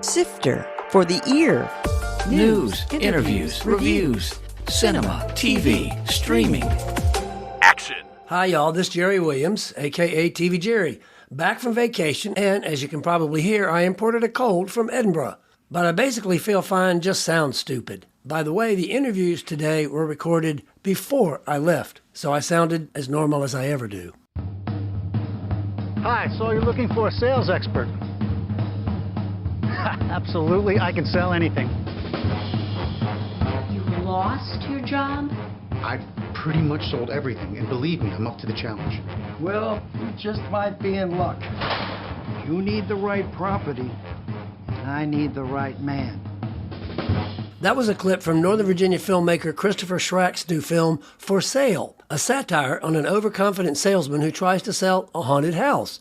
Sifter for the ear. News, interviews, reviews, cinema, TV, streaming. Action. Hi, y'all. This is Jerry Williams, a.k.a. TV Jerry. Back from vacation, and as you can probably hear, I imported a cold from Edinburgh. But I basically feel fine, just sound stupid. By the way, the interviews today were recorded before I left, so I sounded as normal as I ever do. Hi, so you're looking for a sales expert? Absolutely, I can sell anything. You lost your job? I've pretty much sold everything, and believe me, I'm up to the challenge. Well, you just might be in luck. You need the right property, and I need the right man. That was a clip from Northern Virginia filmmaker Christopher Schrack's new film, For Sale, a satire on an overconfident salesman who tries to sell a haunted house.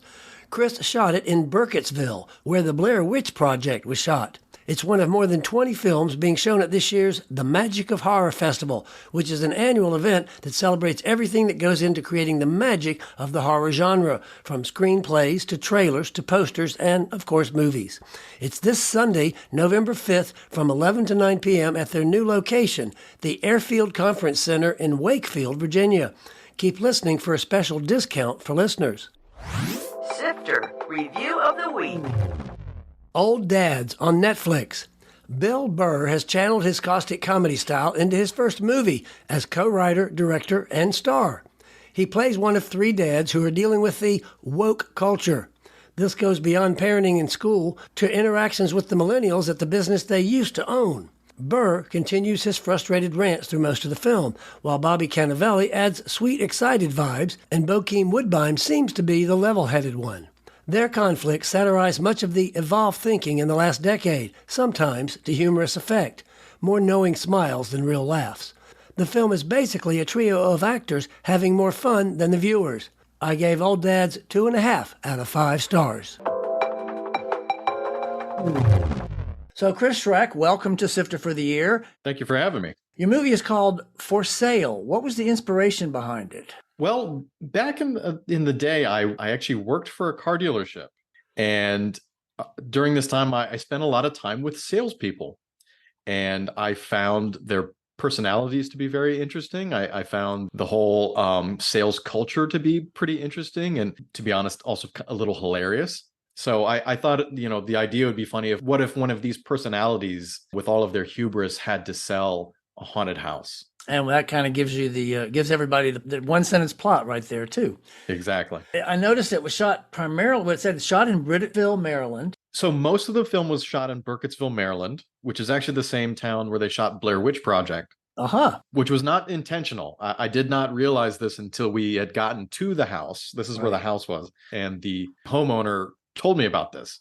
Chris shot it in Burkittsville, where the Blair Witch Project was shot. It's one of more than 20 films being shown at this year's The Magic of Horror Festival, which is an annual event that celebrates everything that goes into creating the magic of the horror genre, from screenplays to trailers to posters and, of course, movies. It's this Sunday, November 5th, from 11 to 9 p.m. at their new location, the Airfield Conference Center in Wakefield, Virginia. Keep listening for a special discount for listeners. Sifter Review of the Week. Old Dads on Netflix. Bill Burr has channeled his caustic comedy style into his first movie as co-writer, director, and star. He plays one of three dads who are dealing with the woke culture. This goes beyond parenting in school to interactions with the millennials at the business they used to own. Burr continues his frustrated rants through most of the film, while Bobby Cannavale adds sweet, excited vibes, and Bokeem Woodbine seems to be the level-headed one. Their conflicts satirize much of the evolved thinking in the last decade, sometimes to humorous effect, more knowing smiles than real laughs. The film is basically a trio of actors having more fun than the viewers. I gave Old Dads 2.5 out of 5 stars. So, Chris Schrack, welcome to Sifter for the Year. Thank you for having me. Your movie is called For Sale. What was the inspiration behind it? Well, back in the day, I actually worked for a car dealership. And during this time, I spent a lot of time with salespeople. And I found their personalities to be very interesting. I found the whole sales culture to be pretty interesting. And to be honest, also a little hilarious. So I thought, the idea would be funny what if one of these personalities with all of their hubris had to sell a haunted house. And that kind of gives you gives everybody the one sentence plot right there too. Exactly. I noticed it was shot primarily, it said shot in Burkittsville, Maryland. So most of the film was shot in Burkittsville, Maryland, which is actually the same town where they shot Blair Witch Project. Which was not intentional. I did not realize this until we had gotten to the house. This is where the house was. And the homeowner told me about this.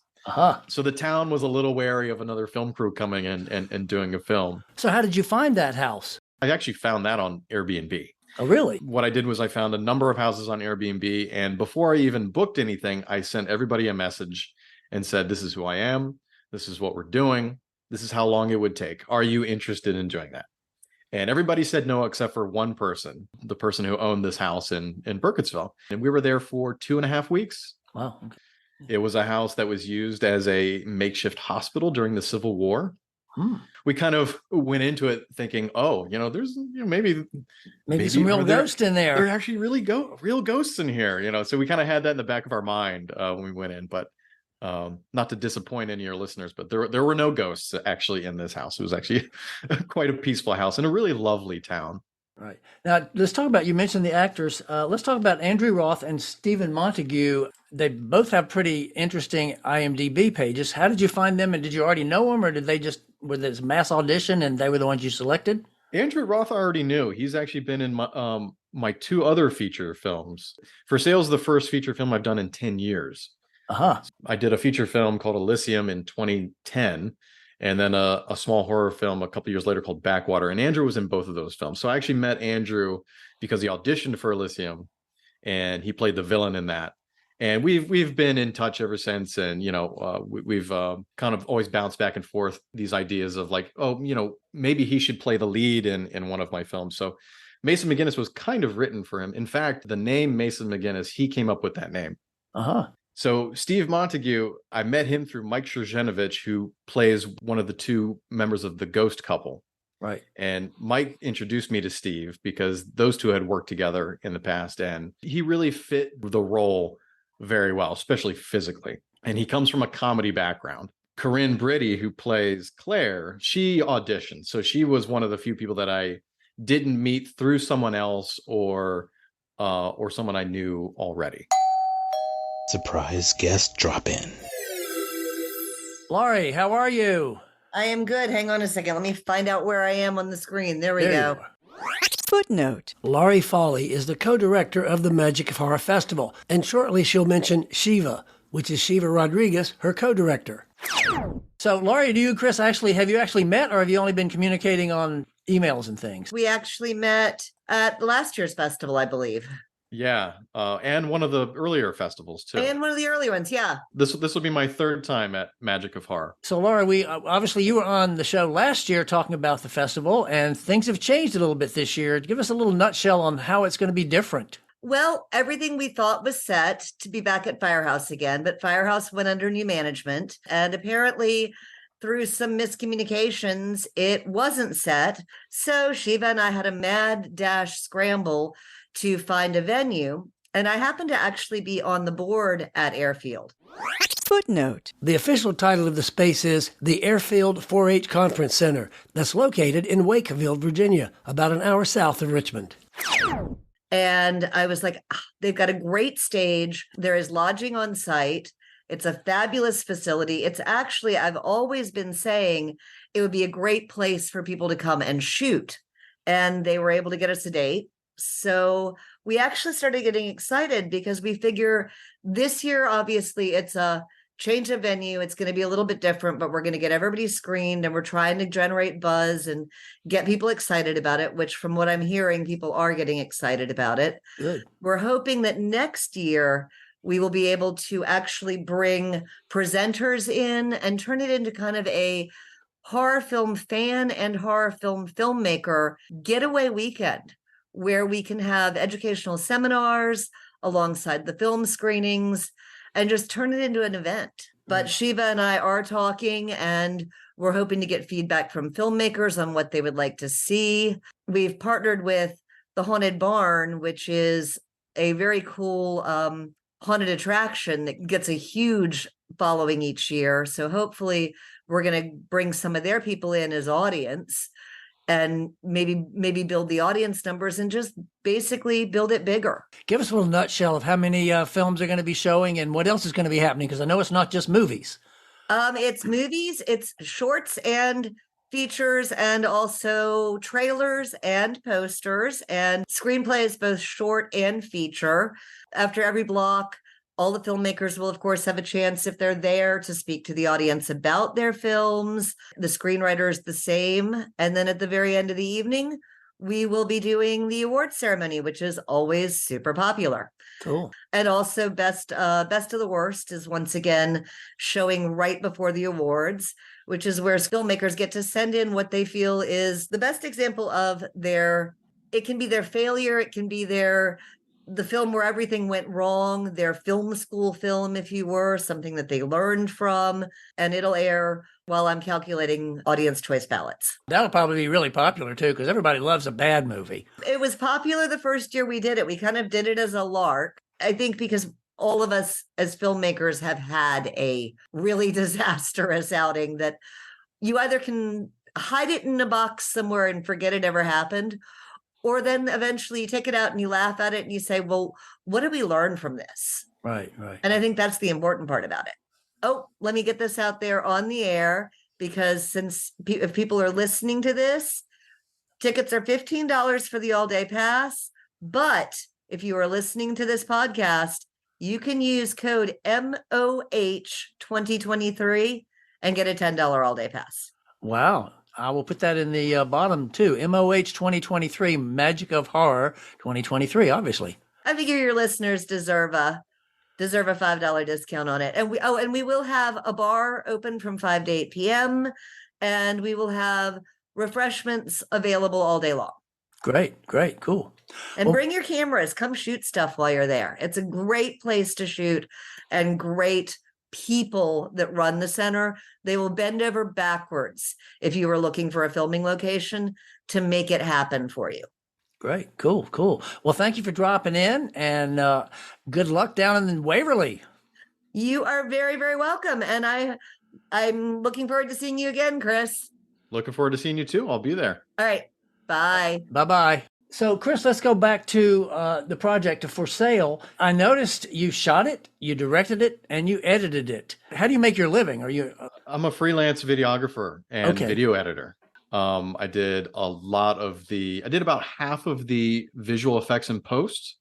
So the town was a little wary of another film crew coming in and doing a film. So how did you find that house? I actually found that on Airbnb. Oh, really? What I did was I found a number of houses on Airbnb, and before I even booked anything, I sent everybody a message and said, this is who I am. This is what we're doing. This is how long it would take. Are you interested in doing that? And everybody said no, except for one person, the person who owned this house in Burkittsville. And we were there for 2.5 weeks. Wow. Okay. It was a house that was used as a makeshift hospital during the Civil War. We kind of went into it thinking, there's maybe some real ghosts in there. There are actually real ghosts in here, So we kind of had that in the back of our mind when we went in. But not to disappoint any of your listeners, but there were no ghosts actually in this house. It was actually quite a peaceful house in a really lovely town. Right. Now, let's talk about, you mentioned the actors. Let's talk about Andrew Roth and Stephen Montague. They both have pretty interesting IMDb pages. How did you find them? And did you already know them, or were this mass audition and they were the ones you selected? Andrew Roth I already knew. He's actually been in my 2 other feature films. For Sale is the first feature film I've done in 10 years. I did a feature film called Elysium in 2010. And then a small horror film a couple years later called Backwater. And Andrew was in both of those films. So I actually met Andrew because he auditioned for Elysium and he played the villain in that. And we've been in touch ever since. And, we've kind of always bounced back and forth these ideas of like, maybe he should play the lead in one of my films. So Mason McGinnis was kind of written for him. In fact, the name Mason McGinnis, he came up with that name. So Steve Montague, I met him through Mike Sherzenovich, who plays one of the two members of the Ghost couple. Right. And Mike introduced me to Steve because those two had worked together in the past, and he really fit the role very well, especially physically. And he comes from a comedy background. Corinne Briddy, who plays Claire, she auditioned. So she was one of the few people that I didn't meet through someone else or someone I knew already. Surprise guest drop in. Laurie, how are you? I am good. Hang on a second. Let me find out where I am on the screen. There we go. Footnote. Laurie Foley is the co-director of the Magic of Horror Festival, and shortly she'll mention Shiva, which is Shiva Rodriguez, her co-director. So, Laurie, have you actually met, or have you only been communicating on emails and things? We actually met at last year's festival, I believe. Yeah, and one of the earlier festivals too. And one of the early ones, yeah. This will be my third time at Magic of Horror. So, Laura, we obviously you were on the show last year talking about the festival, and things have changed a little bit this year. Give us a little nutshell on how it's going to be different. Well, everything we thought was set to be back at Firehouse again, but Firehouse went under new management, and apparently through some miscommunications, it wasn't set. So Shiva and I had a mad dash scramble to find a venue, and I happened to actually be on the board at Airfield. Footnote. The official title of the space is the Airfield 4-H Conference Center, that's located in Wakeville, Virginia, about an hour south of Richmond. And I was like, they've got a great stage. There is lodging on site. It's a fabulous facility. It's actually, I've always been saying it would be a great place for people to come and shoot. And they were able to get us a date. So we actually started getting excited because we figure this year, obviously, it's a change of venue. It's going to be a little bit different, but we're going to get everybody screened, and we're trying to generate buzz and get people excited about it, which from what I'm hearing, people are getting excited about it. Good. We're hoping that next year we will be able to actually bring presenters in and turn it into kind of a horror film fan and horror film filmmaker getaway weekend, where we can have educational seminars alongside the film screenings and just turn it into an event. But Shiva and I are talking, and we're hoping to get feedback from filmmakers on what they would like to see. We've partnered with the Haunted Barn, which is a very cool haunted attraction that gets a huge following each year. So hopefully we're going to bring some of their people in as audience, and maybe build the audience numbers and just basically build it bigger. Give us a little nutshell of how many films are going to be showing and what else is going to be happening, because I know it's not just movies. It's movies, it's shorts and features, and also trailers and posters and screenplays, both short and feature. After every block, all the filmmakers will, of course, have a chance, if they're there, to speak to the audience about their films. The screenwriter is the same. And then at the very end of the evening, we will be doing the award ceremony, which is always super popular. Cool. And also Best of the Worst is once again showing right before the awards, which is where filmmakers get to send in what they feel is the best example of it can be their failure, it can be the film where everything went wrong, their film school film, if you were, something that they learned from, and it'll air while I'm calculating audience choice ballots. That'll probably be really popular too, because everybody loves a bad movie. It was popular the first year we did it. We kind of did it as a lark, I think, because all of us as filmmakers have had a really disastrous outing that you either can hide it in a box somewhere and forget it ever happened, or then eventually you take it out and you laugh at it and you say, well, what did we learn from this? Right. And I think that's the important part about it. Oh, let me get this out there on the air, because if people are listening to this, tickets are $15 for the all-day pass. But if you are listening to this podcast, you can use code MOH2023 and get a $10 all-day pass. Wow. I will put that in the bottom too. MOH 2023, Magic of Horror 2023, obviously. I figure your listeners deserve a $5 discount on it. And we will have a bar open from 5 to 8 p.m. and we will have refreshments available all day long. Great, great, cool. And bring your cameras. Come shoot stuff while you're there. It's a great place to shoot, and great people that run the center. They will bend over backwards if you were looking for a filming location to make it happen for you. Great, cool, cool. Well, thank you for dropping in, and good luck down in Waverly. You are very, very welcome. And I'm looking forward to seeing you again, Chris. Looking forward to seeing you too. I'll be there. All right. Bye. Bye-bye. So, Chris, let's go back to the project For Sale. I noticed you shot it, you directed it, and you edited it. How do you make your living? Are you? I'm a freelance videographer and video editor. I did about half of the visual effects in post.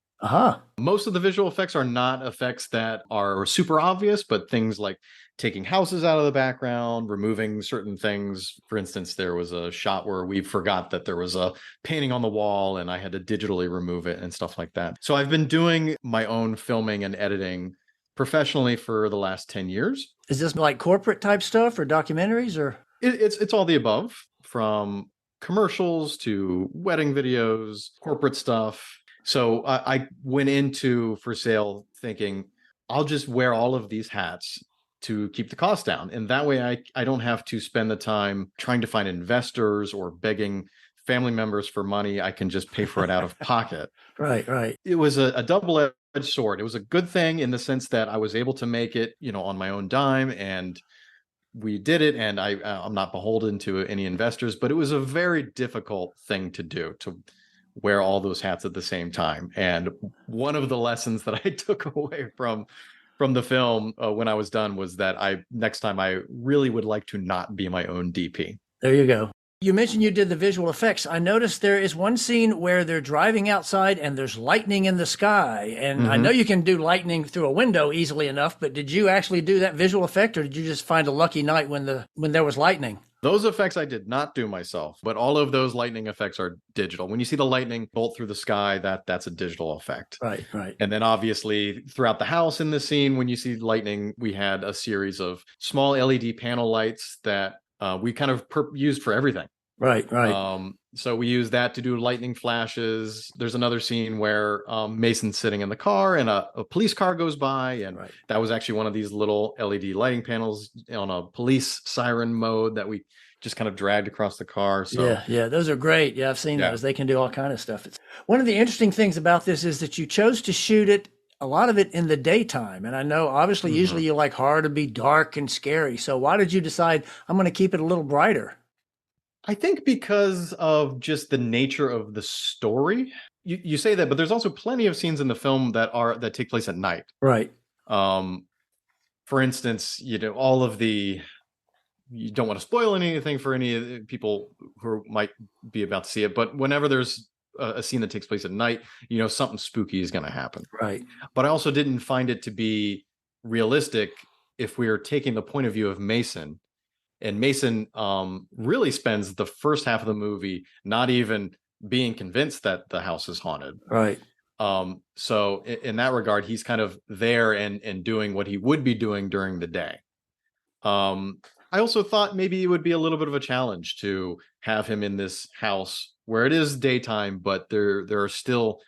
Most of the visual effects are not effects that are super obvious, but things like taking houses out of the background, removing certain things. For instance, there was a shot where we forgot that there was a painting on the wall and I had to digitally remove it and stuff like that. So I've been doing my own filming and editing professionally for the last 10 years. Is this like corporate type stuff or documentaries or? It's all the above, from commercials to wedding videos, corporate stuff. So I went into For Sale thinking, I'll just wear all of these hats to keep the cost down. And that way I don't have to spend the time trying to find investors or begging family members for money. I can just pay for it out of pocket. Right, right. It was a double-edged sword. It was a good thing in the sense that I was able to make it, on my own dime, and we did it, and I'm not beholden to any investors, but it was a very difficult thing to do, to wear all those hats at the same time. And one of the lessons that I took away from the film when I was done was that next time I really would like to not be my own DP. There you go. You mentioned you did the visual effects. I noticed there is one scene where they're driving outside and there's lightning in the sky. And I know you can do lightning through a window easily enough, but did you actually do that visual effect, or did you just find a lucky night when there was lightning? Those effects I did not do myself, but all of those lightning effects are digital. When you see the lightning bolt through the sky, that's a digital effect. Right, right. And then obviously throughout the house in the scene, when you see lightning, we had a series of small LED panel lights that we kind of used for everything. Right, right. So we use that to do lightning flashes. There's another scene where Mason's sitting in the car and a police car goes by. And that was actually one of these little LED lighting panels on a police siren mode that we just kind of dragged across the car. So yeah, those are great. Yeah, I've seen those. They can do all kind of stuff. One of the interesting things about this is that you chose to shoot it, a lot of it in the daytime. And I know obviously usually you like horror to be dark and scary. So why did you decide I'm going to keep it a little brighter? I think because of just the nature of the story. You say that, but there's also plenty of scenes in the film that take place at night. Right. For instance, all of you don't want to spoil anything for any people who might be about to see it, but whenever there's a scene that takes place at night, something spooky is going to happen. Right. But I also didn't find it to be realistic if we are taking the point of view of Mason. And Mason really spends the first half of the movie not even being convinced that the house is haunted. Right. So in that regard, he's kind of there and doing what he would be doing during the day. I also thought maybe it would be a little bit of a challenge to have him in this house where it is daytime, but there are still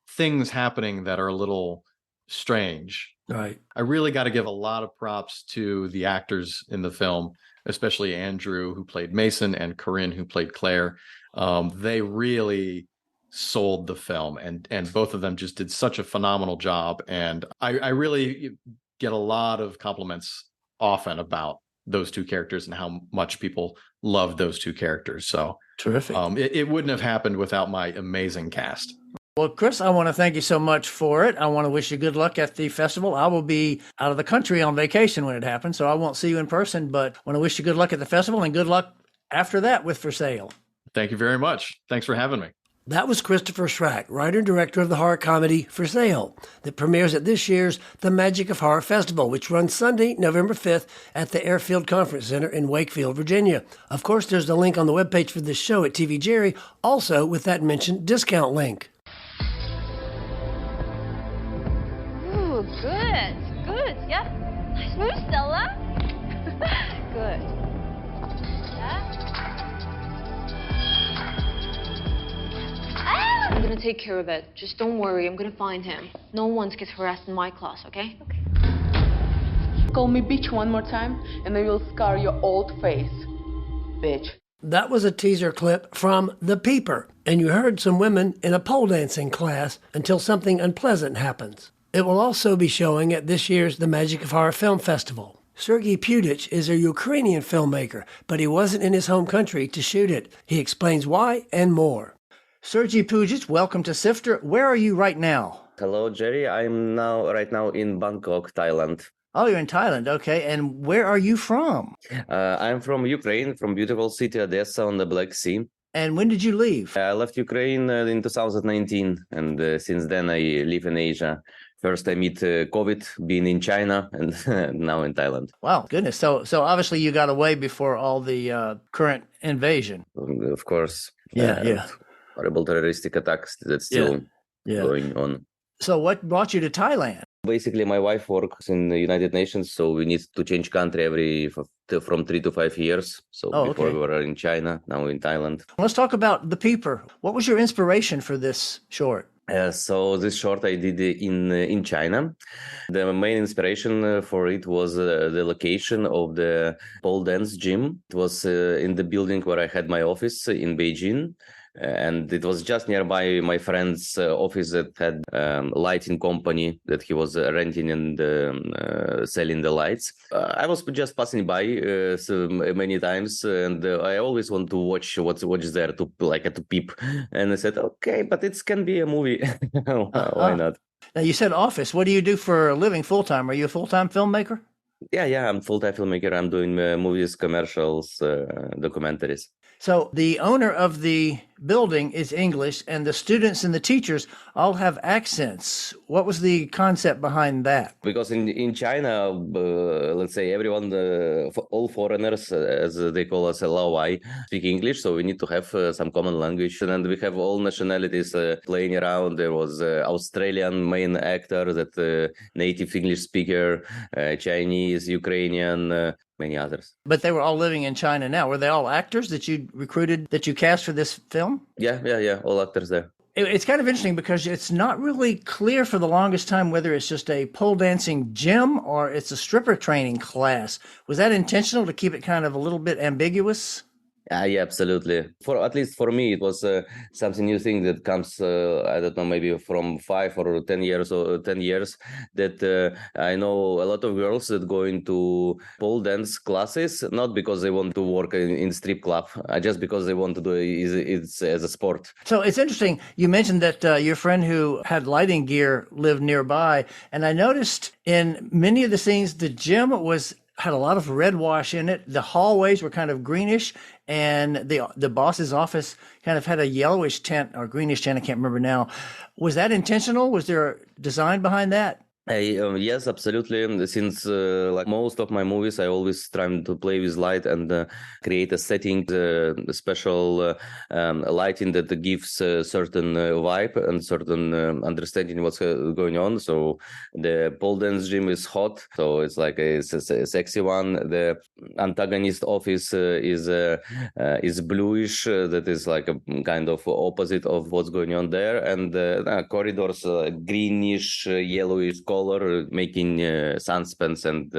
things happening that are a little strange. Right. I really got to give a lot of props to the actors in the film, especially Andrew, who played Mason, and Corinne, who played Claire. They really sold the film, and both of them just did such a phenomenal job. And I really get a lot of compliments often about those two characters and how much people love those two characters. So terrific. It wouldn't have happened without my amazing cast. Well, Chris, I want to thank you so much for it. I want to wish you good luck at the festival. I will be out of the country on vacation when it happens, so I won't see you in person, but I want to wish you good luck at the festival and good luck after that with For Sale. Thank you very much. Thanks for having me. That was Christopher Schrack, writer and director of the horror comedy For Sale, that premieres at this year's The Magic of Horror Festival, which runs Sunday, November 5th at the Airfield Conference Center in Wakefield, Virginia. Of course, there's a link on the webpage for this show at TV Jerry, also with that mentioned discount link. Ooh, good, yeah. Nice move, Stella. Good. Yeah. gonna take care of it. Just don't worry, I'm gonna find him. No one gets harassed in my class, okay? Okay. Call me bitch one more time, and I will scar your old face, bitch. That was a teaser clip from The Peeper, and you heard some women in a pole dancing class until something unpleasant happens. It will also be showing at this year's The Magic of Horror Film Festival. Sergei Pudich is a Ukrainian filmmaker, but he wasn't in his home country to shoot it. He explains why and more. Sergei Pudich, welcome to Sifter. Where are you right now? Hello, Jerry. I'm right now in Bangkok, Thailand. Oh, you're in Thailand. Okay. And where are you from? I'm from Ukraine, from beautiful city Odessa on the Black Sea. And when did you leave? I left Ukraine in 2019, and since then I live in Asia. First I meet COVID, being in China, and now in Thailand. Wow, goodness. So obviously you got away before all the current invasion. Of course. Yeah. Horrible terroristic attacks that's still going on. So what brought you to Thailand? Basically, my wife works in the United Nations, so we need to change country from 3 to 5 years. So before we were in China, now in Thailand. Let's talk about The Peeper. What was your inspiration for this short? So this short I did in China. The main inspiration for it was the location of the pole dance gym. It was in the building where I had my office in Beijing. And it was just nearby my friend's office that had lighting company that he was renting and selling the lights. I was just passing by so many times, and I always want to watch what's there to peep. And I said, okay, but it can be a movie. Why not? Now you said office. What do you do for a living full time? Are you a full-time filmmaker? Yeah, I'm full-time filmmaker. I'm doing movies, commercials, documentaries. So the owner of the building is English, and the students and the teachers all have accents. What was the concept behind that? Because in China, let's say everyone, all foreigners, as they call us, Laowai, speak English, so we need to have some common language. And we have all nationalities playing around. There was Australian main actor, that native English speaker, Chinese, Ukrainian, many others. But they were all living in China now. Were they all actors that you recruited, that you cast for this film? Yeah, all actors there. It's kind of interesting because it's not really clear for the longest time whether it's just a pole dancing gym or it's a stripper training class. Was that intentional to keep it kind of a little bit ambiguous? Yeah, absolutely. At least for me, it was something new thing that comes, I don't know, maybe from 5 or 10 years that I know a lot of girls that go into pole dance classes, not because they want to work in strip club, just because they want to do it as a sport. So it's interesting. You mentioned that your friend who had lighting gear lived nearby. And I noticed in many of the scenes, the gym had a lot of red wash in it. The hallways were kind of greenish, and the boss's office kind of had a yellowish tint or greenish tint. I can't remember now. Was that intentional? Was there a design behind that? Yes, absolutely. Since like most of my movies, I always try to play with light and create a setting, special lighting that gives a certain vibe and certain understanding what's going on. So the pole dance gym is hot, so it's like a sexy one. The antagonist office is bluish, that is like a kind of opposite of what's going on there, and corridors greenish, yellowish color, making suspense and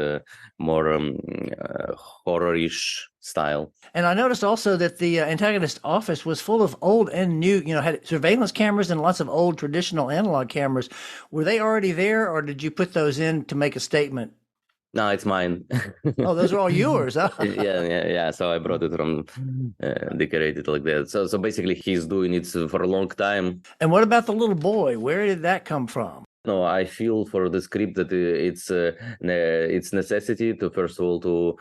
more horror-ish style. And I noticed also that the antagonist office was full of old and new, had surveillance cameras and lots of old traditional analog cameras. Were they already there, or did you put those in to make a statement? No, it's mine. Oh, those are all yours, huh? Yeah. So I brought it from decorated like that. So basically he's doing it for a long time. And what about the little boy? Where did that come from? No, I feel for the script that it's necessity to first of all to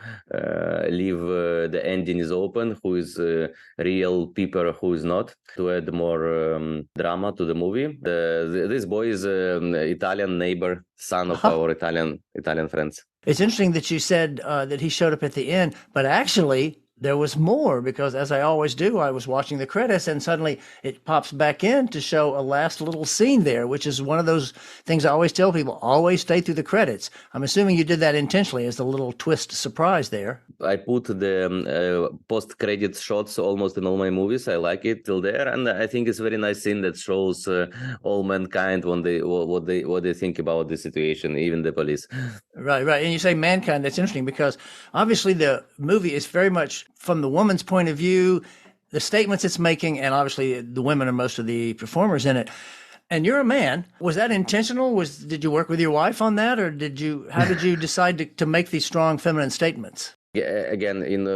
leave the ending is open, who is real people, who is not, to add more drama to the movie. This boy is Italian neighbor, son of our Italian friends. It's interesting that you said that he showed up at the end, but actually there was more, because as I always do, I was watching the credits and suddenly it pops back in to show a last little scene there, which is one of those things I always tell people, always stay through the credits. I'm assuming you did that intentionally as a little twist surprise there. I put the post-credit shots almost in all my movies. I like it till there, and I think it's a very nice scene that shows all mankind when what they think about the situation, even the police. Right. And you say mankind. That's interesting because obviously the movie is very much from the woman's point of view, the statements it's making, and obviously the women are most of the performers in it. And you're a man. Was that intentional? Did you work with your wife on that, or how did you decide to make these strong feminine statements? Yeah, again, in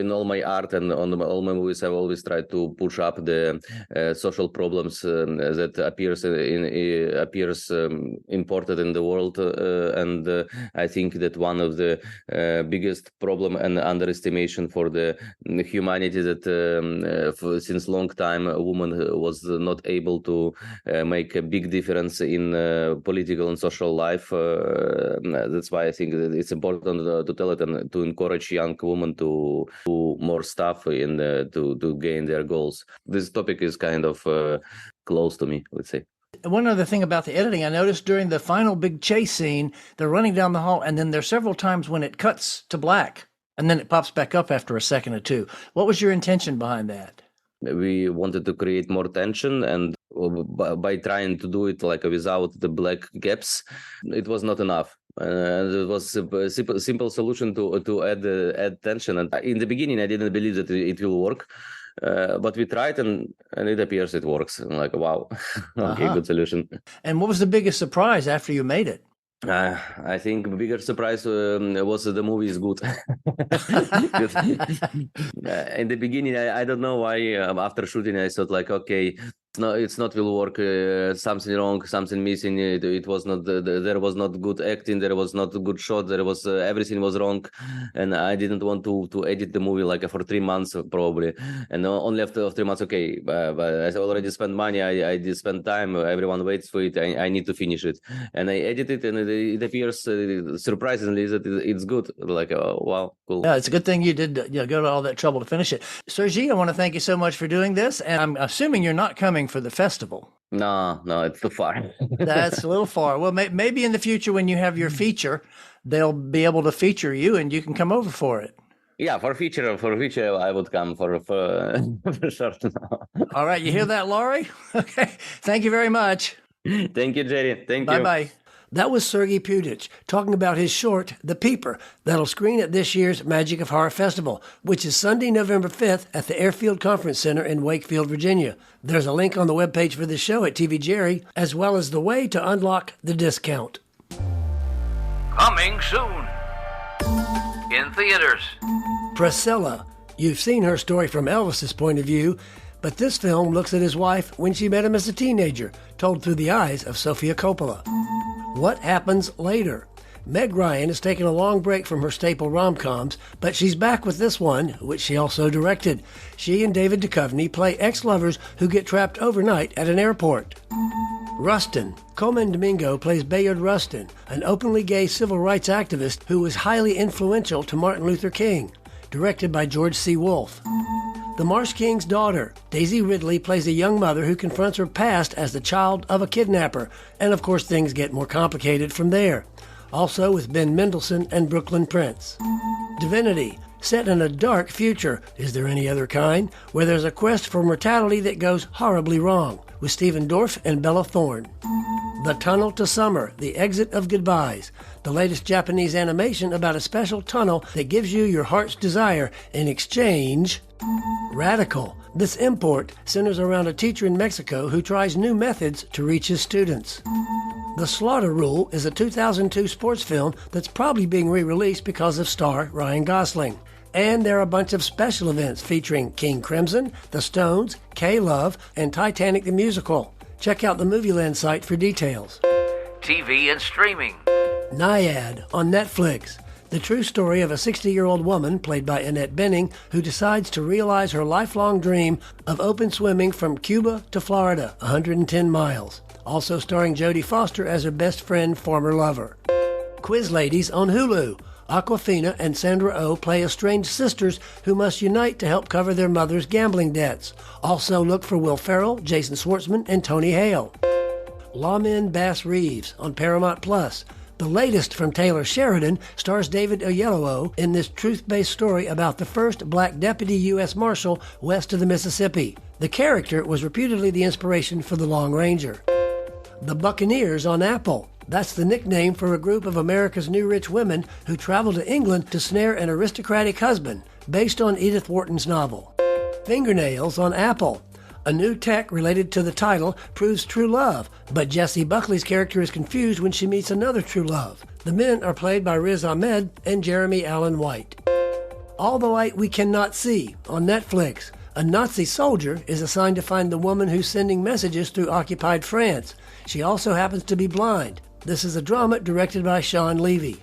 all my art and on all my movies, I've always tried to push up the social problems that appears imported in the world, and I think that one of the biggest problem and underestimation for the humanity that since long time a woman was not able to make a big difference in political and social life. That's why I think that it's important to tell it and to encourage young women to do more stuff and to gain their goals. This topic is kind of close to me, let's say. One other thing about the editing, I noticed during the final big chase scene, they're running down the hall, and then there's several times when it cuts to black, and then it pops back up after a second or two. What was your intention behind that? We wanted to create more tension, and by trying to do it like without the black gaps, it was not enough. It was a simple solution to add tension. And in the beginning, I didn't believe that it will work, but we tried, and it appears it works. I'm like, wow, okay, good solution. And what was the biggest surprise after you made it? I think the bigger surprise was the movie is good. In the beginning, I don't know why. After shooting, I thought like, okay, it's not will work. Something wrong, something missing. It was not. There was not good acting. There was not a good shot. There was everything was wrong, and I didn't want to edit the movie like for 3 months probably. And only after 3 months, okay. But I already spent money. I did spend time. Everyone waits for it. I need to finish it, and I edited it, and it appears surprisingly that it's good. Like, wow, cool. Yeah, it's a good thing you did go to all that trouble to finish it. Sergei, I want to thank you so much for doing this, and I'm assuming you're not coming for the festival. No, it's too far. That's a little far. Well, maybe in the future when you have your feature, they'll be able to feature you, and you can come over for it. Yeah, for feature, I would come for sure. All right, you hear that, Laurie? Okay, thank you very much. Thank you, Jerry. Thank you. Bye-bye. That was Sergei Pudich talking about his short, The Peeper, that'll screen at this year's Magic of Horror Festival, which is Sunday, November 5th at the Airfield Conference Center in Wakefield, Virginia. There's a link on the webpage for the show at TV Jerry, as well as the way to unlock the discount. Coming soon. In theaters. Priscilla. You've seen her story from Elvis's point of view, but this film looks at his wife when she met him as a teenager, told through the eyes of Sofia Coppola. What happens later? Meg Ryan has taken a long break from her staple rom-coms, but she's back with this one, which she also directed. She and David Duchovny play ex-lovers who get trapped overnight at an airport. Rustin. Coleman Domingo plays Bayard Rustin, an openly gay civil rights activist who was highly influential to Martin Luther King. Directed by George C. Wolfe. The Marsh King's daughter, Daisy Ridley, plays a young mother who confronts her past as the child of a kidnapper, and of course things get more complicated from there. Also with Ben Mendelsohn and Brooklyn Prince. Divinity, set in a dark future, is there any other kind, where there's a quest for mortality that goes horribly wrong, with Stephen Dorff and Bella Thorne. The Tunnel to Summer, The Exit of Goodbyes, the latest Japanese animation about a special tunnel that gives you your heart's desire in exchange. Radical. This import centers around a teacher in Mexico who tries new methods to reach his students. The Slaughter Rule is a 2002 sports film that's probably being re-released because of star Ryan Gosling. And there are a bunch of special events featuring King Crimson, The Stones, K-Love, and Titanic the Musical. Check out the Movieland site for details. TV and streaming. Naiad on Netflix. The true story of a 60-year-old woman, played by Annette Bening, who decides to realize her lifelong dream of open swimming from Cuba to Florida, 110 miles. Also starring Jodie Foster as her best friend, former lover. Quiz Ladies on Hulu. Awkwafina and Sandra Oh play estranged sisters who must unite to help cover their mother's gambling debts. Also look for Will Ferrell, Jason Schwartzman, and Tony Hale. Lawmen Bass Reeves on Paramount Plus. The latest from Taylor Sheridan stars David Oyelowo in this truth-based story about the first black deputy U.S. Marshal west of the Mississippi. The character was reputedly the inspiration for the Lone Ranger. The Buccaneers on Apple. That's the nickname for a group of America's new rich women who travel to England to snare an aristocratic husband, based on Edith Wharton's novel. Fingernails on Apple. A new tech related to the title proves true love, but Jessie Buckley's character is confused when she meets another true love. The men are played by Riz Ahmed and Jeremy Allen White. All the Light We Cannot See on Netflix. A Nazi soldier is assigned to find the woman who's sending messages through occupied France. She also happens to be blind. This is a drama directed by Sean Levy.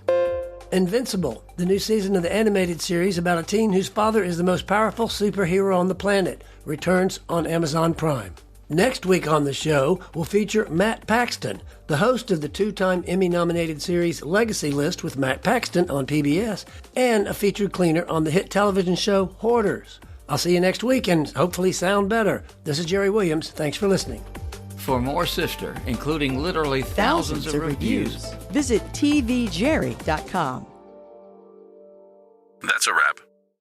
Invincible, the new season of the animated series about a teen whose father is the most powerful superhero on the planet, returns on Amazon Prime. Next week on the show, we'll feature Matt Paxton, the host of the two-time Emmy-nominated series Legacy List with Matt Paxton on PBS, and a featured cleaner on the hit television show Hoarders. I'll see you next week and hopefully sound better. This is Jerry Williams. Thanks for listening. For more Sister, including literally thousands of reviews, visit tvjerry.com. That's a wrap.